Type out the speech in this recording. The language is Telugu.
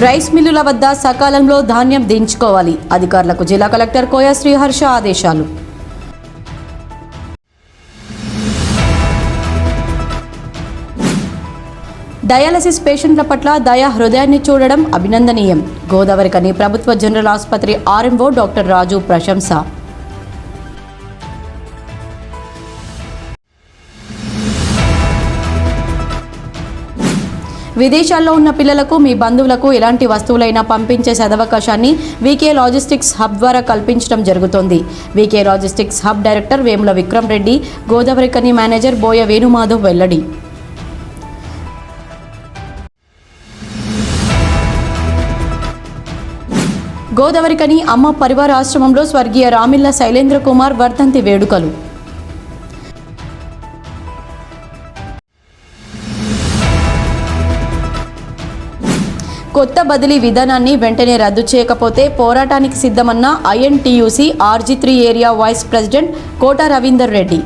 రైస్ మిల్లుల వద్ద సకాలంలో ధాన్యం దించుకోవాలి. అధికారులకు జిల్లా కలెక్టర్ కోయ శ్రీహర్ష ఆదేశాలు. డయాలసిస్ పేషెంట్ల పట్ల దయా హృదయాన్ని చూడడం అభినందనీయం. గోదావరికని ప్రభుత్వ జనరల్ ఆసుపత్రి ఆర్ఎంఓ డాక్టర్ రాజు ప్రశంస. విదేశాల్లో ఉన్న పిల్లలకు మీ బంధువులకు ఎలాంటి వస్తువులైనా పంపించే సదవకాశాన్ని వీకే లాజిస్టిక్స్ హబ్ ద్వారా కల్పించడం జరుగుతోంది. VK logistics hub director Vemula Vikram Reddy, Godavarikhani manager Boya Venumadhav వెల్లడి. గోదావరికని అమ్మ పరివార ఆశ్రమంలో స్వర్గీయ రామిళ్ల శైలేంద్ర కుమార్ వర్ధంతి వేడుకలు. కొత్త బదిలీ విధానాన్ని వెంటనే రద్దు చేయకపోతే పోరాటానికి సిద్ధమన్న INTUC RG3 area vice president Kota Ravinder Reddy.